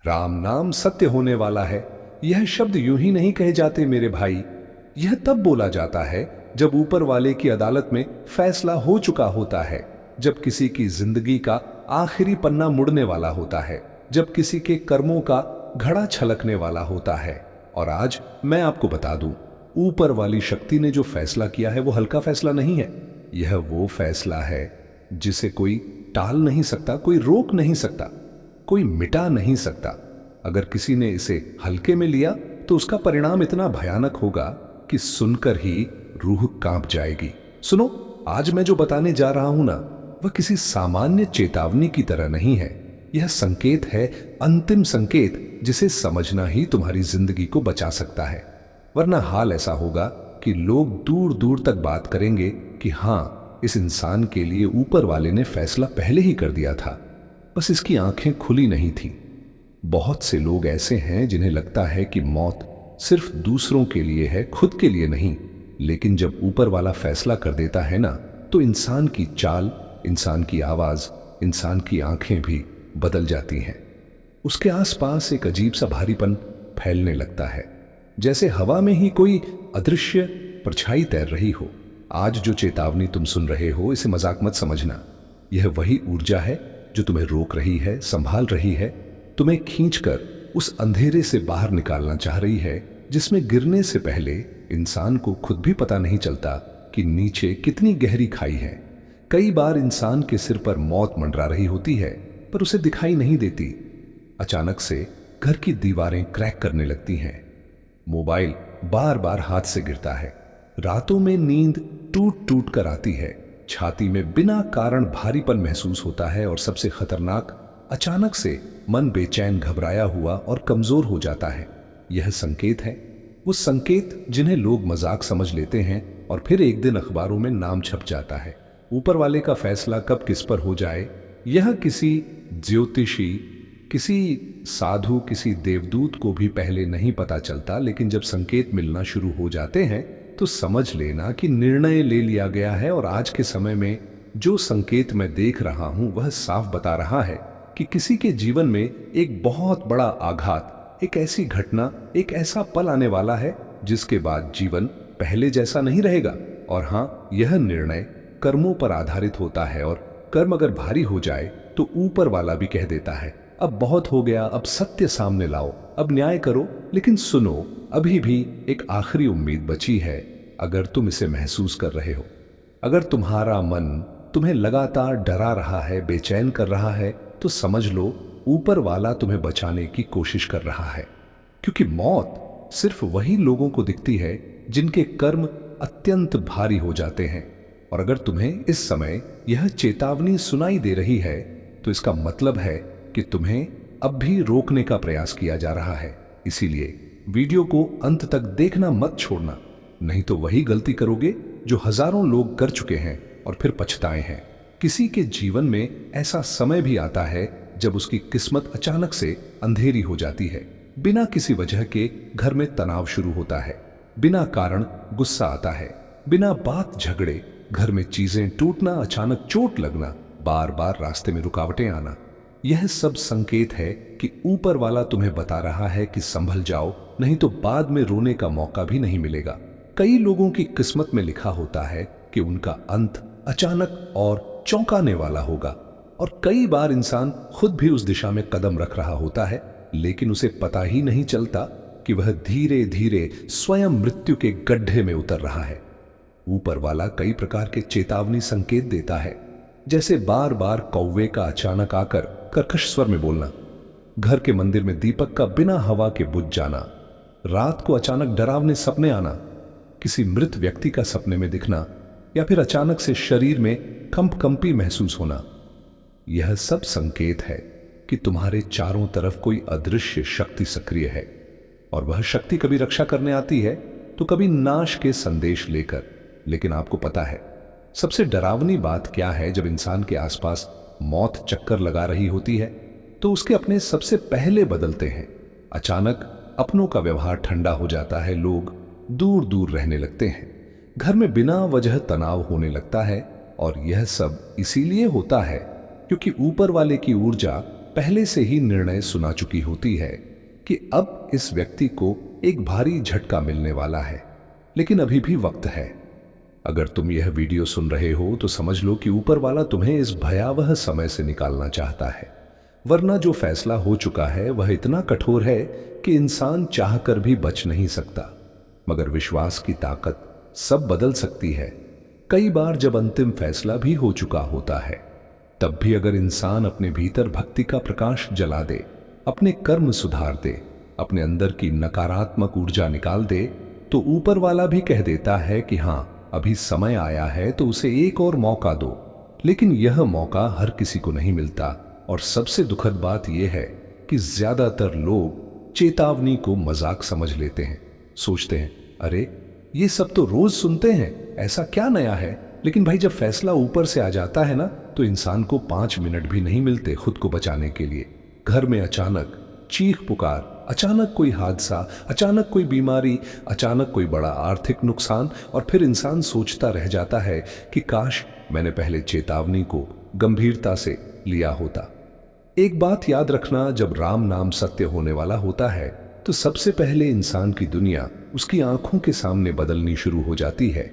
राम नाम सत्य होने वाला है, यह शब्द यूं ही नहीं कहे जाते मेरे भाई। यह तब बोला जाता है जब ऊपर वाले की अदालत में फैसला हो चुका होता है, जब किसी की जिंदगी का आखिरी पन्ना मुड़ने वाला होता है, जब किसी के कर्मों का घड़ा छलकने वाला होता है। और आज मैं आपको बता दूं, ऊपर वाली शक्ति ने जो फैसला किया है वो हल्का फैसला नहीं है। यह वो फैसला है जिसे कोई टाल नहीं सकता, कोई रोक नहीं सकता, कोई मिटा नहीं सकता। अगर किसी ने इसे हल्के में लिया तो उसका परिणाम इतना भयानक होगा कि सुनकर ही रूह कांप जाएगी। सुनो, आज मैं जो बताने जा रहा हूं ना, वह किसी सामान्य चेतावनी की तरह नहीं है। यह संकेत है, अंतिम संकेत, जिसे समझना ही तुम्हारी जिंदगी को बचा सकता है। वरना हाल ऐसा होगा कि लोग दूर दूर तक बात करेंगे कि हां, इस इंसान के लिए ऊपर वाले ने फैसला पहले ही कर दिया था, बस इसकी आंखें खुली नहीं थी। बहुत से लोग ऐसे हैं जिन्हें लगता है कि मौत सिर्फ दूसरों के लिए है, खुद के लिए नहीं। लेकिन जब ऊपर वाला फैसला कर देता है ना, तो इंसान की चाल, इंसान की आवाज, इंसान की आंखें भी बदल जाती हैं। उसके आसपास एक अजीब सा भारीपन फैलने लगता है, जैसे हवा में ही कोई अदृश्य परछाई तैर रही हो। आज जो चेतावनी तुम सुन रहे हो, इसे मजाक मत समझना। यह वही ऊर्जा है जो तुम्हें रोक रही है, संभाल रही है, तुम्हें खींचकर उस अंधेरे से बाहर निकालना चाह रही है जिसमें गिरने से पहले इंसान को खुद भी पता नहीं चलता कि नीचे कितनी गहरी खाई है। कई बार इंसान के सिर पर मौत मंडरा रही होती है, पर उसे दिखाई नहीं देती। अचानक से घर की दीवारें क्रैक करने लगती हैं, मोबाइल बार बार हाथ से गिरता है, रातों में नींद टूट टूट कर आती है, छाती में बिना कारण भारीपन महसूस होता है, और सबसे खतरनाक, अचानक से मन बेचैन, घबराया हुआ और कमजोर हो जाता है। यह संकेत है, वो संकेत जिन्हें लोग मजाक समझ लेते हैं और फिर एक दिन अखबारों में नाम छप जाता है। ऊपर वाले का फैसला कब किस पर हो जाए, यह किसी ज्योतिषी, किसी साधु, किसी देवदूत को भी पहले नहीं पता चलता। लेकिन जब संकेत मिलना शुरू हो जाते हैं तो समझ लेना कि निर्णय ले लिया गया है। और आज के समय में जो संकेत मैं देख रहा हूं, वह साफ बता रहा है कि किसी के जीवन में एक बहुत बड़ा आघात, एक ऐसी घटना, एक ऐसा पल आने वाला है जिसके बाद जीवन पहले जैसा नहीं रहेगा। और हां, यह निर्णय कर्मों पर आधारित होता है, और कर्म अगर भारी हो जाए तो ऊपर वाला भी कह देता है, अब बहुत हो गया, अब सत्य सामने लाओ, अब न्याय करो। लेकिन सुनो, अभी भी एक आखिरी उम्मीद बची है। अगर तुम इसे महसूस कर रहे हो, अगर तुम्हारा मन तुम्हें लगातार डरा रहा है, बेचैन कर रहा है, तो समझ लो ऊपर वाला तुम्हें बचाने की कोशिश कर रहा है। क्योंकि मौत सिर्फ वही लोगों को दिखती है जिनके कर्म अत्यंत भारी हो जाते हैं। और अगर तुम्हें इस समय यह चेतावनी सुनाई दे रही है, तो इसका मतलब है कि तुम्हें अब भी रोकने का प्रयास किया जा रहा है। इसीलिए वीडियो को अंत तक देखना मत छोड़ना, नहीं तो वही गलती करोगे जो हजारों लोग कर चुके हैं और फिर पछताए हैं। किसी के जीवन में ऐसा समय भी आता है जब उसकी किस्मत अचानक से अंधेरी हो जाती है। बिना किसी वजह के घर में तनाव शुरू होता है, बिना कारण गुस्सा आता है, बिना बात झगड़े घर में चीजें टूटना, अचानक चोट लगना, बार बार रास्ते में रुकावटें आना। यह सब संकेत है कि ऊपर वाला तुम्हें बता रहा है कि संभल जाओ, नहीं तो बाद में रोने का मौका भी नहीं मिलेगा। कई लोगों की किस्मत में लिखा होता है कि उनका अंत अचानक और चौंकाने वाला होगा, और कई बार इंसान खुद भी उस दिशा में कदम रख रहा होता है, लेकिन उसे पता ही नहीं चलता कि वह धीरे धीरे स्वयं मृत्यु के गड्ढे में उतर रहा है। ऊपर वाला कई प्रकार के चेतावनी संकेत देता है, जैसे बार बार कौवे का अचानक आकर कर्कश स्वर में बोलना, घर के मंदिर में दीपक का बिना हवा के बुझ जाना, रात को अचानक डरावने सपने आना, किसी मृत व्यक्ति का सपने में दिखना, या फिर अचानक से शरीर में कंपकंपी महसूस होना। यह सब संकेत है कि तुम्हारे चारों तरफ कोई अदृश्य शक्ति सक्रिय है, और वह शक्ति कभी रक्षा करने आती है तो कभी नाश के संदेश लेकर। लेकिन आपको पता है सबसे डरावनी बात क्या है? जब इंसान के आसपास मौत चक्कर लगा रही होती है तो उसके अपने सबसे पहले बदलते हैं। अचानक अपनों का व्यवहार ठंडा हो जाता है, लोग दूर दूर रहने लगते हैं, घर में बिना वजह तनाव होने लगता है। और यह सब इसीलिए होता है क्योंकि ऊपर वाले की ऊर्जा पहले से ही निर्णय सुना चुकी होती है कि अब इस व्यक्ति को एक भारी झटका मिलने वाला है, लेकिन अभी भी वक्त है। अगर तुम यह वीडियो सुन रहे हो तो समझ लो कि ऊपर वाला तुम्हें इस भयावह समय से निकालना चाहता है, वरना जो फैसला हो चुका है वह इतना कठोर है कि इंसान चाहकर भी बच नहीं सकता। मगर विश्वास की ताकत सब बदल सकती है। कई बार जब अंतिम फैसला भी हो चुका होता है, तब भी अगर इंसान अपने भीतर भक्ति का प्रकाश जला दे, अपने कर्म सुधार दे, अपने अंदर की नकारात्मक ऊर्जा निकाल दे, तो ऊपर वाला भी कह देता है कि हां, अभी समय आया है तो उसे एक और मौका दो। लेकिन यह मौका हर किसी को नहीं मिलता, और सबसे दुखद बात यह है कि ज्यादातर लोग चेतावनी को मजाक समझ लेते हैं। सोचते हैं, अरे ये सब तो रोज सुनते हैं, ऐसा क्या नया है। लेकिन भाई, जब फैसला ऊपर से आ जाता है ना, तो इंसान को 5 मिनट भी नहीं मिलते खुद को बचाने के लिए। घर में अचानक चीख पुकार, अचानक कोई हादसा, अचानक कोई बीमारी, अचानक कोई बड़ा आर्थिक नुकसान, और फिर इंसान सोचता रह जाता है कि काश मैंने पहले चेतावनी को गंभीरता से लिया होता। एक बात याद रखना, जब राम नाम सत्य होने वाला होता है तो सबसे पहले इंसान की दुनिया उसकी आंखों के सामने बदलनी शुरू हो जाती है।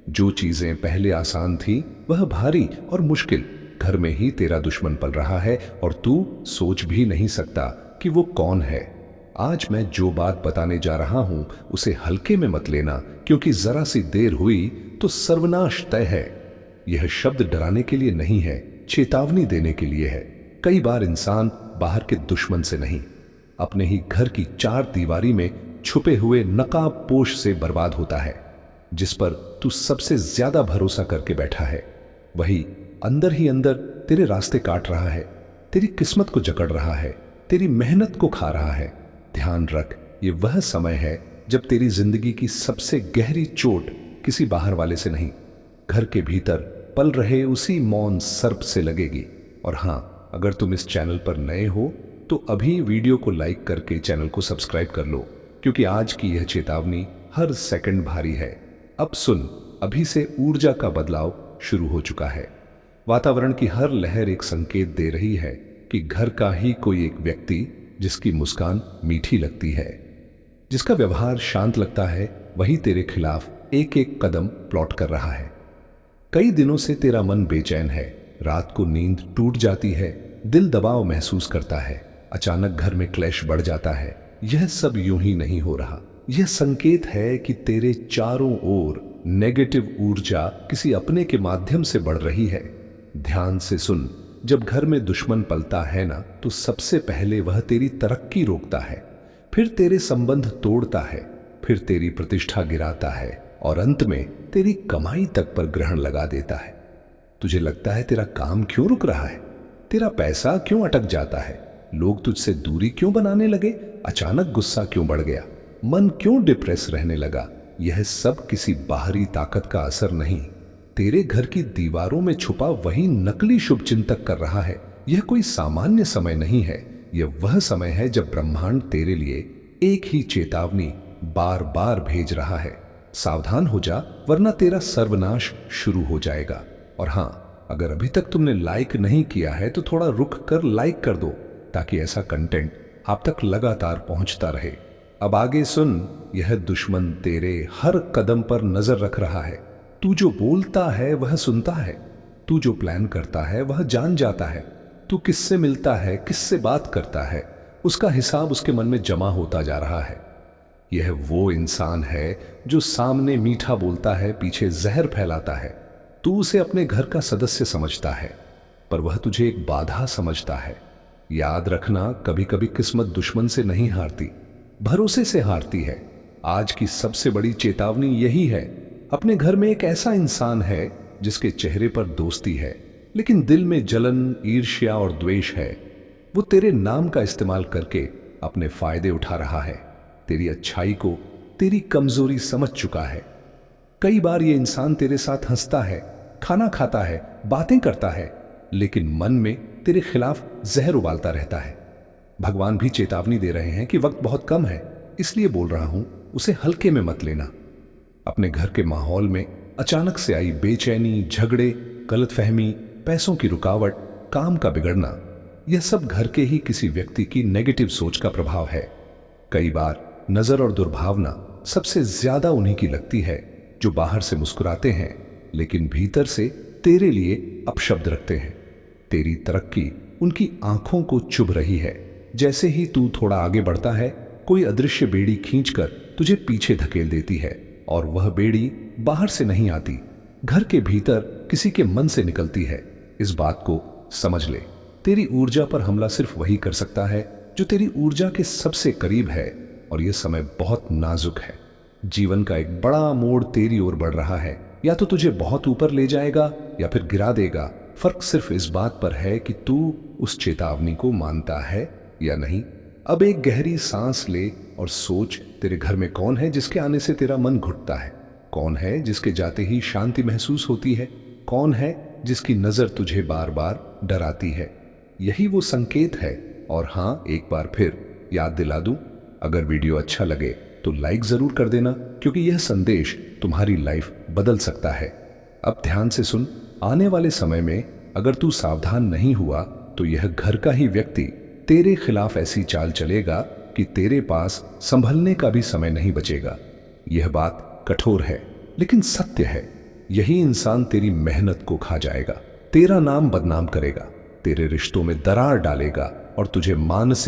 जो चीजें पहले आसान थी वह भारी और मुश्किल घर में ही तेरा दुश्मन पल रहा है, और तू सोच भी नहीं सकता कि वो कौन है। आज मैं जो बात बताने जा रहा हूं उसे हल्के में मत लेना, क्योंकि जरा सी देर हुई तो सर्वनाश तय है। यह शब्द डराने के लिए नहीं है, चेतावनी देने के लिए है। कई बार इंसान बाहर के दुश्मन से नहीं, अपने ही घर की 4 दीवारी में छुपे हुए नकाबपोश से बर्बाद होता है। जिस पर तू सबसे ज्यादा भरोसा करके बैठा है, वही अंदर ही अंदर तेरे रास्ते काट रहा है, तेरी किस्मत को जकड़ रहा है, तेरी मेहनत को खा रहा है। ध्यान रख, ये वह समय है जब तेरी जिंदगी की सबसे गहरी चोट किसी बाहर वाले से नहीं, घर के भीतर पल रहे उसी मौन सर्प से लगेगी। और हां, अगर तुम इस चैनल पर नए हो तो अभी वीडियो को लाइक करके चैनल को सब्सक्राइब कर लो, क्योंकि आज की यह चेतावनी हर सेकंड भारी है। अब सुन, अभी से ऊर्जा का बदलाव शुरू हो चुका है। वातावरण की हर लहर एक संकेत दे रही है कि घर का ही कोई एक व्यक्ति, जिसकी मुस्कान मीठी लगती है, जिसका व्यवहार शांत लगता है, वही तेरे खिलाफ एक एक कदम प्लॉट कर रहा है। कई दिनों से तेरा मन बेचैन है, रात को नींद टूट जाती है, दिल दबाव महसूस करता है, अचानक घर में क्लेश बढ़ जाता है। यह सब यूं ही नहीं हो रहा। यह संकेत है कि तेरे चारों ओर नेगेटिव ऊर्जा किसी अपने के माध्यम से बढ़ रही है। ध्यान से सुन, जब घर में दुश्मन पलता है ना, तो सबसे पहले वह तेरी तरक्की रोकता है, फिर तेरे संबंध तोड़ता है, फिर तेरी प्रतिष्ठा गिराता है, और अंत में तेरी कमाई तक पर ग्रहण लगा देता है। तुझे लगता है तेरा काम क्यों रुक रहा है, तेरा पैसा क्यों अटक जाता है, लोग तुझसे दूरी क्यों बनाने लगे, अचानक गुस्सा क्यों बढ़ गया, मन क्यों डिप्रेस रहने लगा। यह सब किसी बाहरी ताकत का असर नहीं, तेरे घर की दीवारों में छुपा वही नकली शुभचिंतक कर रहा है। यह कोई सामान्य समय नहीं है, यह वह समय है जब ब्रह्मांड तेरे लिए एक ही चेतावनी बार बार भेज रहा है, सावधान हो जा, वरना तेरा सर्वनाश शुरू हो जाएगा। और हां, अगर अभी तक तुमने लाइक नहीं किया है तो थोड़ा रुक कर लाइक कर दो, ताकि ऐसा कंटेंट आप तक लगातार पहुंचता रहे। अब आगे सुन, यह दुश्मन तेरे हर कदम पर नजर रख रहा है। तू जो बोलता है वह सुनता है, तू जो प्लान करता है वह जान जाता है, तू किससे मिलता है, किससे बात करता है, उसका हिसाब उसके मन में जमा होता जा रहा है। यह वो इंसान है जो सामने मीठा बोलता है, पीछे जहर फैलाता है। तू उसे अपने घर का सदस्य समझता है, पर वह तुझे एक बाधा समझता है। याद रखना, कभी कभी किस्मत दुश्मन से नहीं हारती, भरोसे से हारती है। आज की सबसे बड़ी चेतावनी यही है। अपने घर में एक ऐसा इंसान है जिसके चेहरे पर दोस्ती है, लेकिन दिल में जलन, ईर्ष्या और द्वेष है। वो तेरे नाम का इस्तेमाल करके अपने फायदे उठा रहा है, तेरी अच्छाई को तेरी कमजोरी समझ चुका है। कई बार ये इंसान तेरे साथ हंसता है, खाना खाता है, बातें करता है, लेकिन मन में तेरे खिलाफ जहर उबालता रहता है। भगवान भी चेतावनी दे रहे हैं कि वक्त बहुत कम है, इसलिए बोल रहा हूं, उसे हल्के में मत लेना। अपने घर के माहौल में अचानक से आई बेचैनी, झगड़े, गलतफहमी, पैसों की रुकावट, काम का बिगड़ना, यह सब घर के ही किसी व्यक्ति की नेगेटिव सोच का प्रभाव है। कई बार नजर और दुर्भावना सबसे ज्यादा उन्हीं की लगती है जो बाहर से मुस्कुराते हैं लेकिन भीतर से तेरे लिए अपशब्द रखते हैं। तेरी तरक्की उनकी आंखों को चुभ रही है। जैसे ही तू थोड़ा आगे बढ़ता है, कोई अदृश्य बेड़ी खींचकर तुझे पीछे धकेल देती है, और वह बेड़ी बाहर से नहीं आती, घर के भीतर किसी के मन से निकलती है। इस बात को समझ ले, तेरी ऊर्जा पर हमला सिर्फ वही कर सकता है जो तेरी ऊर्जा के सबसे करीब है, और यह समय बहुत नाजुक है। जीवन का एक बड़ा मोड़ तेरी ओर बढ़ रहा है। या तो तुझे बहुत ऊपर ले जाएगा या फिर गिरा देगा। फर्क सिर्फ इस बात पर है कि तू उस चेतावनी को मानता है या नहीं। अब एक गहरी सांस ले और सोच, तेरे घर में कौन है जिसके आने से तेरा मन घुटता है? कौन है जिसके जाते ही शांति महसूस होती है? कौन है जिसकी नजर तुझे बार बार डराती है? यही वो संकेत है। और हाँ, एक बार फिर याद दिला दूं, अगर वीडियो अच्छा लगे तो लाइक जरूर कर देना, क्योंकि यह संदेश तुम्हारी लाइफ बदल सकता है। अब ध्यान से सुन, आने वाले समय में अगर तू सावधान नहीं हुआ तो यह घर का ही व्यक्ति तेरे खिलाफ ऐसी चाल चलेगा कि तेरे पास संभलने का भी समय नहीं बचेगा। यह बात कठोर है लेकिन सत्य है। यही इंसान तेरी मेहनत को खा जाएगा, तेरा नाम बदनाम करेगा, तेरे रिश्तों में दरार डालेगा और तुझे मानसिक